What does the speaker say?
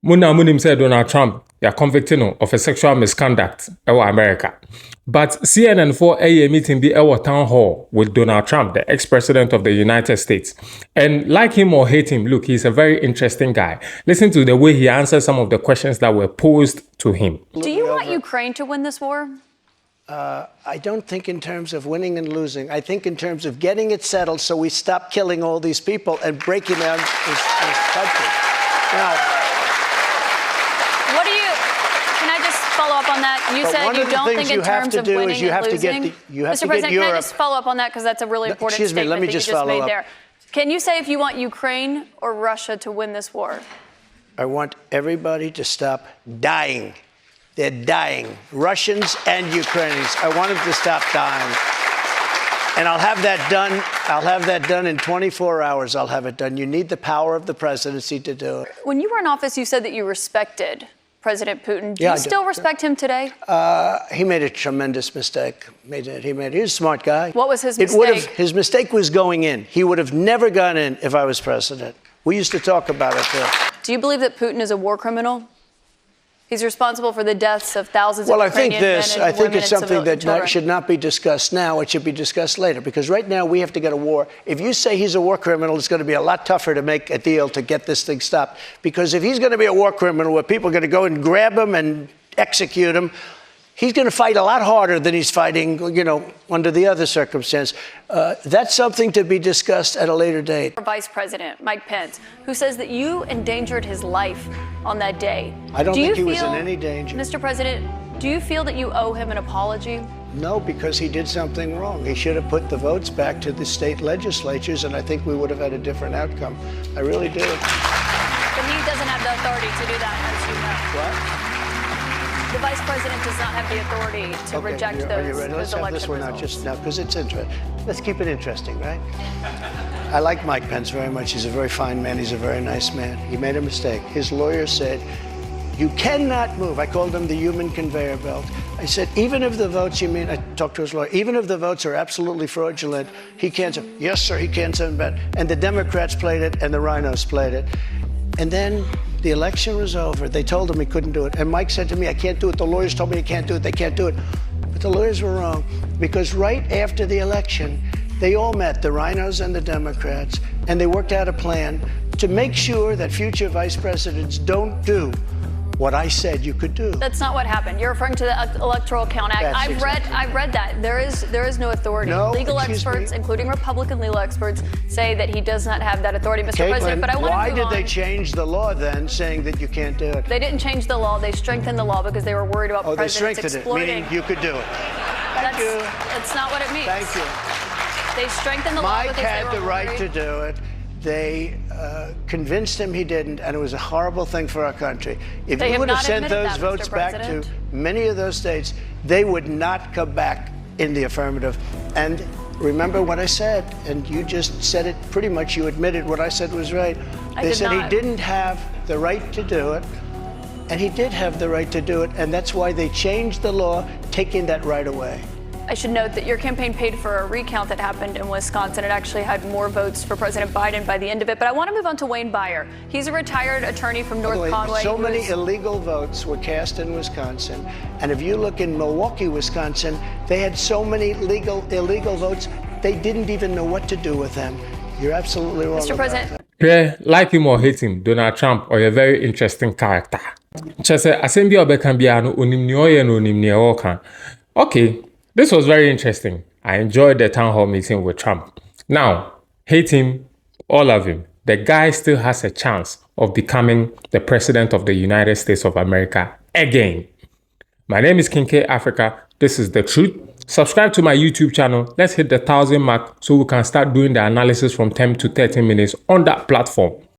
Muna Munim said Donald Trump, they are convicting him of a sexual misconduct in America. But CNN for a meeting be our town hall with Donald Trump, the ex-president of the United States. And like him or hate him, look, he's a very interesting guy. Listen to the way he answers some of the questions that were posed to him. Do you want Ukraine to win this war? I don't think in terms of winning and losing. I think in terms of getting it settled so we stop killing all these people and breaking down this country. Now, can I just follow up on that? You said you don't think in terms of winning and losing. Mr. President, can I just follow up on that because that's a really important statement that you just made there. Can you say if you want Ukraine or Russia to win this war? I want everybody to stop dying. They're dying, Russians and Ukrainians. I want them to stop dying. And I'll have that done. I'll have that done in 24 hours. I'll have it done. You need the power of the presidency to do it. When you were in office, you said that you respected President Putin. Do you still respect him today? He made a tremendous mistake. He's a smart guy. What was his mistake? His mistake was going in. He would have never gone in if I was president. We used to talk about it too. Do you believe that Putin is a war criminal? He's responsible for the deaths of thousands of Ukrainian men and women and I think it's something that should not be discussed now. It should be discussed later, because right now we have to get a war. If you say he's a war criminal, it's going to be a lot tougher to make a deal to get this thing stopped. Because if he's going to be a war criminal where people are going to go and grab him and execute him, he's going to fight a lot harder than he's fighting, under the other circumstance. That's something to be discussed at a later date. Vice President Mike Pence, who says that you endangered his life on that day. I don't think he was in any danger. Mr. President, do you feel that you owe him an apology? No, because he did something wrong. He should have put the votes back to the state legislatures, and I think we would have had a different outcome. I really do. But he doesn't have the authority to do that, as you know. What? The vice president does not have the authority to reject those election Let's have this one out just now, because it's interesting. Let's keep it interesting, right? I like Mike Pence very much. He's a very fine man. He's a very nice man. He made a mistake. His lawyer said, you cannot move. I called him the human conveyor belt. I said, even if the votes, I talked to his lawyer, even if the votes are absolutely fraudulent, he can't say, yes, sir, he can't send back. And the Democrats played it, and the rhinos played it. And then the election was over. They told him he couldn't do it. And Mike said to me, I can't do it. The lawyers told me I can't do it. They can't do it. But the lawyers were wrong, because right after the election, they all met, the rhinos and the Democrats, and they worked out a plan to make sure that future vice presidents don't do what I said you could do. That's not what happened. You're referring to the Electoral Count Act. I've read that. There is no authority. No, legal experts, including Republican legal experts, say that he does not have that authority, Mr. President. But I want to why did they change the law then, saying that you can't do it? They didn't change the law. They strengthened the law because they were worried about presidents exploiting. They strengthened it, meaning you could do it. Thank you. That's not what it means. Thank you. They strengthened the law because they were worried. Mike had the right to do it. They convinced him he didn't, and it was a horrible thing for our country. If you would have sent those votes back to many of those states, they would not come back in the affirmative. And remember what I said, and you just said it pretty much. You admitted what I said was right. They said he didn't have the right to do it, and he did have the right to do it, and that's why they changed the law, taking that right away. I should note that your campaign paid for a recount that happened in Wisconsin. It actually had more votes for President Biden by the end of it. But I want to move on to Wayne Byer. He's a retired attorney from North Conway. So many illegal votes were cast in Wisconsin. And if you look in Milwaukee, Wisconsin, they had so many illegal votes, they didn't even know what to do with them. You're absolutely wrong. Mr. President. Yeah, like him or hate him, Donald Trump or a very interesting character. Okay. This was very interesting. I enjoyed the town hall meeting with Trump. Now, hate him or love him, the guy still has a chance of becoming the president of the United States of America again. My name is King K Africa. This is The Truth. Subscribe to my YouTube channel. Let's hit the 1,000 mark so we can start doing the analysis from 10 to 30 minutes on that platform.